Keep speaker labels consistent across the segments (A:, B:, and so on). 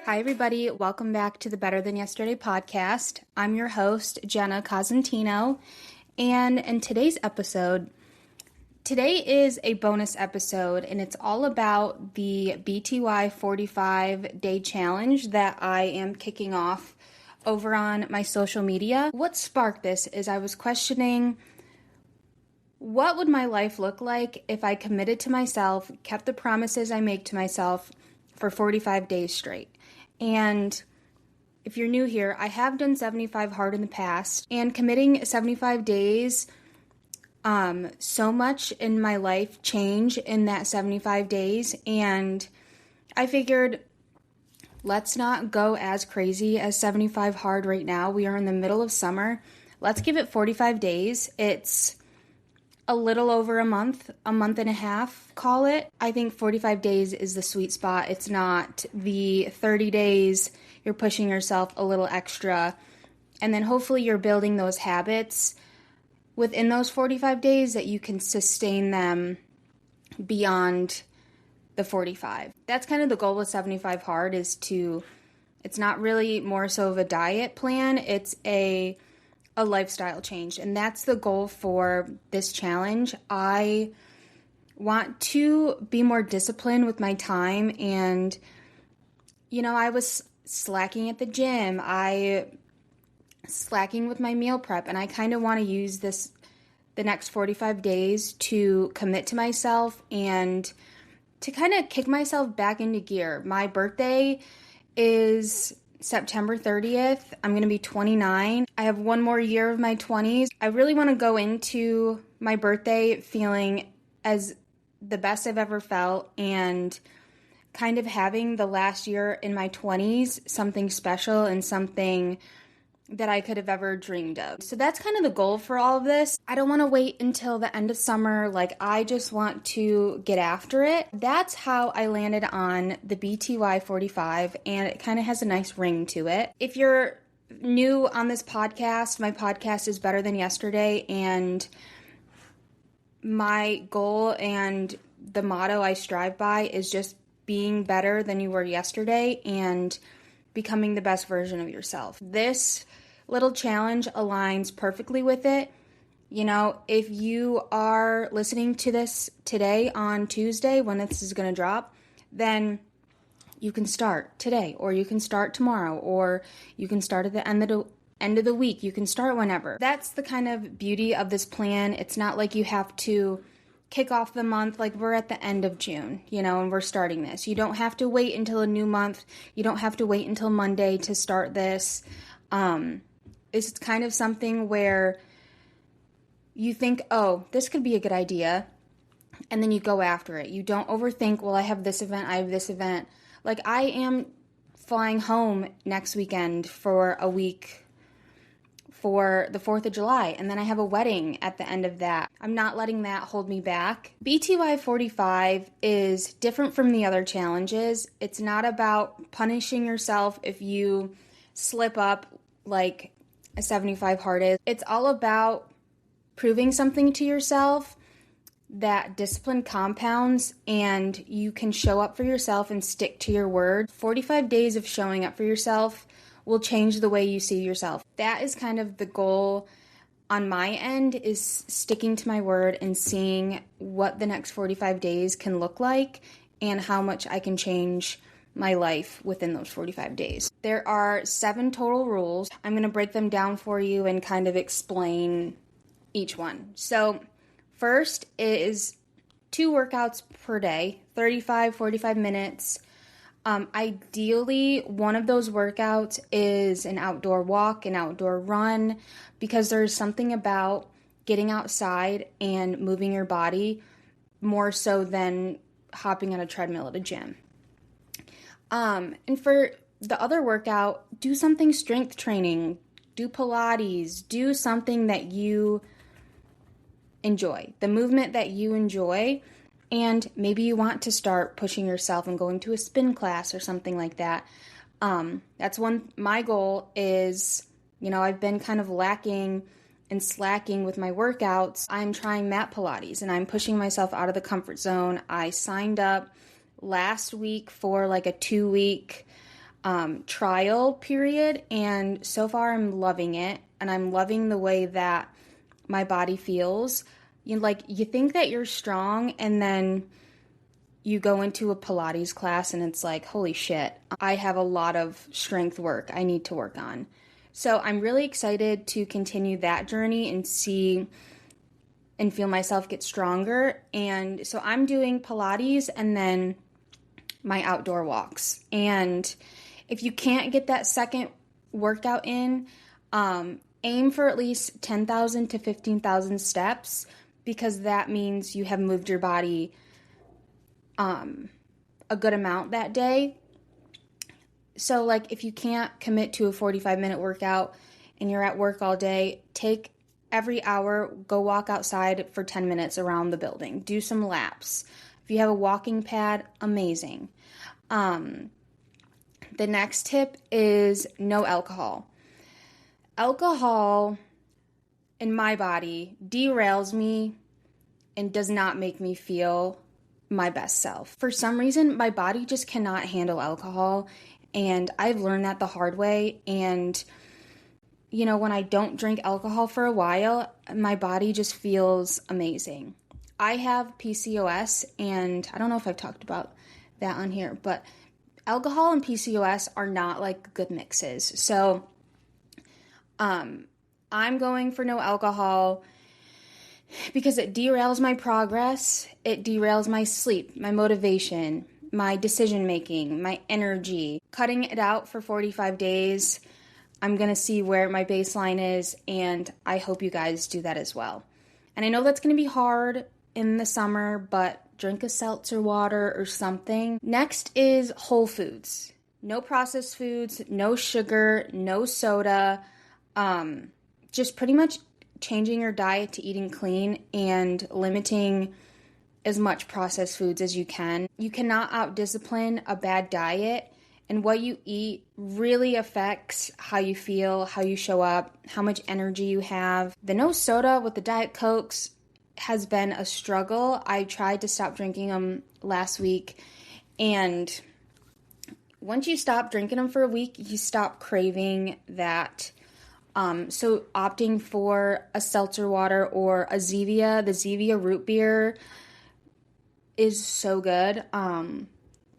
A: Hi, everybody. Welcome back to the Better Than Yesterday podcast. I'm your host, Jenna Cosentino, and in today's episode, today is a bonus episode, and it's all about the BTY45 day challenge that I am kicking off over on my social media. What sparked this is I was questioning what would my life look like if I committed to myself, kept the promises I make to myself for 45 days straight. And if you're new here, I have done 75 hard in the past, and committing 75 days, so much in my life changed in that 75 days, and I figured let's not go as crazy as 75 hard right now. We are in the middle of summer. Let's give it 45 days. It's a little over a month and a half, call it. I think 45 days is the sweet spot. It's not the 30 days you're pushing yourself a little extra. And then hopefully you're building those habits within those 45 days that you can sustain them beyond the 45. That's kind of the goal with 75 hard it's not really more so of a diet plan. It's a lifestyle change, and that's the goal for this challenge. I want to be more disciplined with my time, and I was slacking at the gym, slacking with my meal prep, and I kind of want to use the next 45 days to commit to myself and to kind of kick myself back into gear. My birthday is September 30th. I'm going to be 29. I have one more year of my 20s. I really want to go into my birthday feeling as the best I've ever felt and kind of having the last year in my 20s something special and something that I could have ever dreamed of. So that's kind of the goal for all of this. I don't want to wait until the end of summer. I just want to get after it. That's how I landed on the BTY45, and it kind of has a nice ring to it. If you're new on this podcast, my podcast is Better Than Yesterday, and my goal and the motto I strive by is just being better than you were yesterday and becoming the best version of yourself. This little challenge aligns perfectly with it. If you are listening to this today on Tuesday when this is going to drop, then you can start today, or you can start tomorrow, or you can start at the end of the week. You can start whenever. That's the kind of beauty of this plan. It's not like you have to kick off the month. We're at the end of June, and we're starting this. You don't have to wait until a new month. You don't have to wait until Monday to start this. It's kind of something where you think, oh, this could be a good idea, and then you go after it. You don't overthink, well, I have this event, I have this event. I am flying home next weekend for a week for the 4th of July, and then I have a wedding at the end of that. I'm not letting that hold me back. BTY45 is different from the other challenges. It's not about punishing yourself if you slip up like a 75 hard is. It's all about proving something to yourself that discipline compounds, and you can show up for yourself and stick to your word. 45 days of showing up for yourself will change the way you see yourself. That is kind of the goal on my end, is sticking to my word and seeing what the next 45 days can look like and how much I can change my life within those 45 days. There are 7 total rules. I'm going to break them down for you and kind of explain each one. So first is 2 workouts per day, 45 minutes. Ideally, one of those workouts is an outdoor walk, an outdoor run, because there's something about getting outside and moving your body more so than hopping on a treadmill at a gym. And for the other workout, do something strength training, do Pilates, do something that you enjoy, the movement that you enjoy. And maybe you want to start pushing yourself and going to a spin class or something like that. That's my goal is, I've been kind of lacking and slacking with my workouts. I'm trying mat Pilates and I'm pushing myself out of the comfort zone. I signed up last week for a 2-week trial period, and so far I'm loving it, and I'm loving the way that my body feels. You think that you're strong, and then you go into a Pilates class and it's like, holy shit, I have a lot of strength work I need to work on. So I'm really excited to continue that journey and see and feel myself get stronger. And so I'm doing Pilates and then my outdoor walks. And if you can't get that second workout in, aim for at least 10,000 to 15,000 steps, because that means you have moved your body a good amount that day. So like if you can't commit to a 45-minute workout and you're at work all day, take every hour, go walk outside for 10 minutes around the building. Do some laps. If you have a walking pad, amazing. The next tip is no alcohol. Alcohol in my body derails me and does not make me feel my best self. For some reason, my body just cannot handle alcohol, and I've learned that the hard way. And when I don't drink alcohol for a while, my body just feels amazing. I have PCOS, and I don't know if I've talked about that on here, but alcohol and PCOS are not like good mixes. So I'm going for no alcohol because it derails my progress, it derails my sleep, my motivation, my decision making, my energy. Cutting it out for 45 days, I'm going to see where my baseline is, and I hope you guys do that as well. And I know that's going to be hard in the summer, but drink a seltzer water or something. Next is whole foods. No processed foods, no sugar, no soda. Just pretty much changing your diet to eating clean and limiting as much processed foods as you can. You cannot out-discipline a bad diet, and what you eat really affects how you feel, how you show up, how much energy you have. The no soda with the Diet Cokes has been a struggle. I tried to stop drinking them last week, and once you stop drinking them for a week, you stop craving that. So opting for a seltzer water or a Zevia, the Zevia root beer is so good.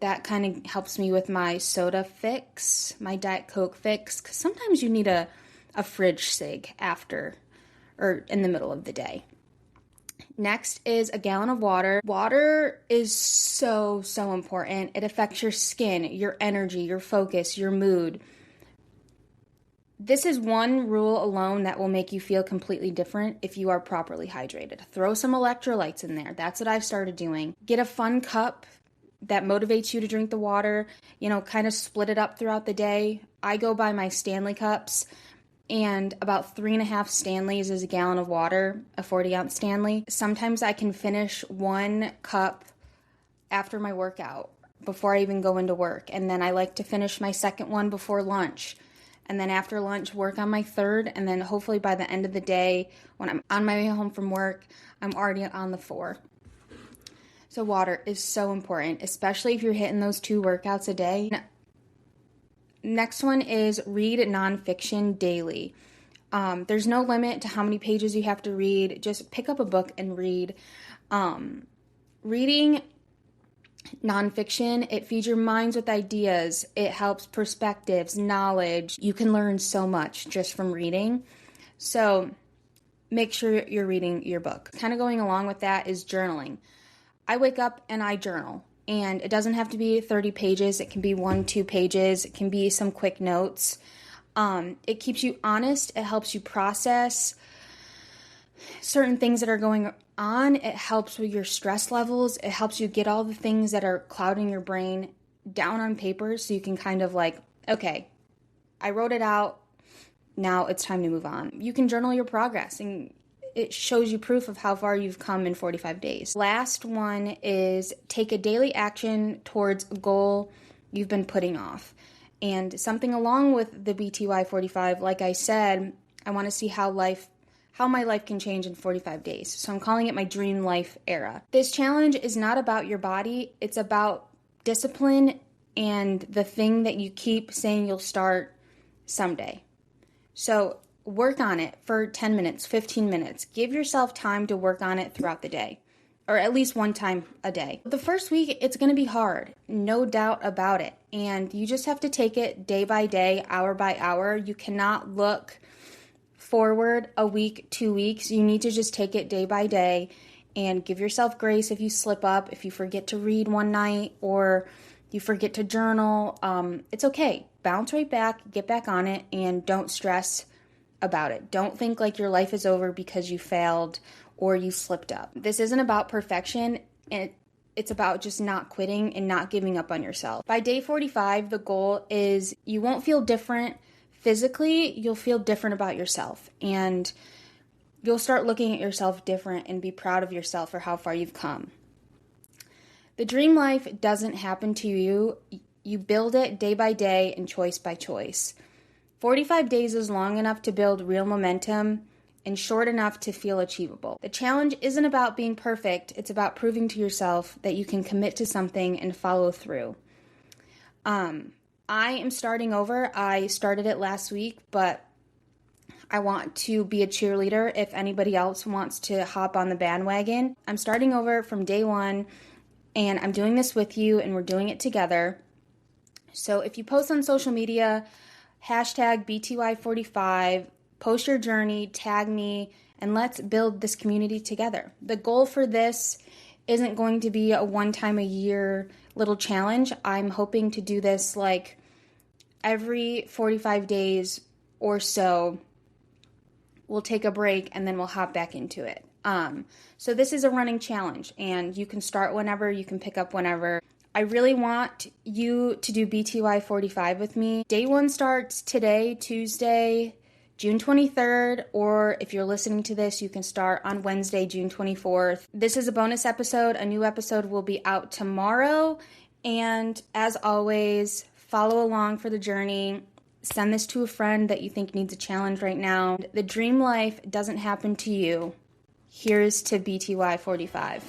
A: That kind of helps me with my soda fix, my Diet Coke fix, because sometimes you need a fridge cig after or in the middle of the day. Next is a gallon of water. Water is so, so important. It affects your skin, your energy, your focus, your mood. This is one rule alone that will make you feel completely different if you are properly hydrated. Throw some electrolytes in there. That's what I've started doing. Get a fun cup that motivates you to drink the water. Kind of split it up throughout the day. I go by my Stanley cups, and about 3.5 Stanleys is a gallon of water, a 40-ounce Stanley. Sometimes I can finish one cup after my workout, before I even go into work. And then I like to finish my second one before lunch. And then after lunch, work on my third. And then hopefully by the end of the day, when I'm on my way home from work, I'm already on the 4. So water is so important, especially if you're hitting those 2 workouts a day. Next one is read nonfiction daily. There's no limit to how many pages you have to read. Just pick up a book and read. Reading nonfiction, it feeds your minds with ideas. It helps perspectives, knowledge. You can learn so much just from reading. So make sure you're reading your book. Kind of going along with that is journaling. I wake up and I journal. And it doesn't have to be 30 pages. It can be 1-2 pages. It can be some quick notes. It keeps you honest. It helps you process certain things that are going on. It helps with your stress levels. It helps you get all the things that are clouding your brain down on paper, so you can kind of like, okay, I wrote it out. Now it's time to move on. You can journal your progress, and it shows you proof of how far you've come in 45 days. Last one is take a daily action towards a goal you've been putting off. And something along with the BTY45, like I said, I want to see how my life can change in 45 days. So I'm calling it my dream life era. This challenge is not about your body. It's about discipline and the thing that you keep saying you'll start someday. So work on it for 10 minutes, 15 minutes. Give yourself time to work on it throughout the day, or at least one time a day. The first week, it's going to be hard, no doubt about it. And you just have to take it day by day, hour by hour. You cannot look forward a week, 2 weeks. You need to just take it day by day and give yourself grace if you slip up, if you forget to read one night or you forget to journal. It's okay. Bounce right back, get back on it, and don't stress about it. Don't think like your life is over because you failed or you slipped up. This isn't about perfection. It's about just not quitting and not giving up on yourself. By day 45, the goal is you won't feel different physically, you'll feel different about yourself. And you'll start looking at yourself different and be proud of yourself for how far you've come. The dream life doesn't happen to you. You build it day by day and choice by choice. 45 days is long enough to build real momentum and short enough to feel achievable. The challenge isn't about being perfect. It's about proving to yourself that you can commit to something and follow through. I am starting over. I started it last week, but I want to be a cheerleader if anybody else wants to hop on the bandwagon. I'm starting over from day one, and I'm doing this with you, and we're doing it together. So if you post on social media, hashtag BTY45, post your journey, tag me, and let's build this community together. The goal for this isn't going to be a one-time-a-year little challenge. I'm hoping to do this like every 45 days or so. We'll take a break and then we'll hop back into it. So this is a running challenge, and you can start whenever, you can pick up whenever. I really want you to do BTY45 with me. Day one starts today, Tuesday, June 23rd, or if you're listening to this, you can start on Wednesday, June 24th. This is a bonus episode. A new episode will be out tomorrow. And as always, follow along for the journey. Send this to a friend that you think needs a challenge right now. The dream life doesn't happen to you. Here's to BTY45.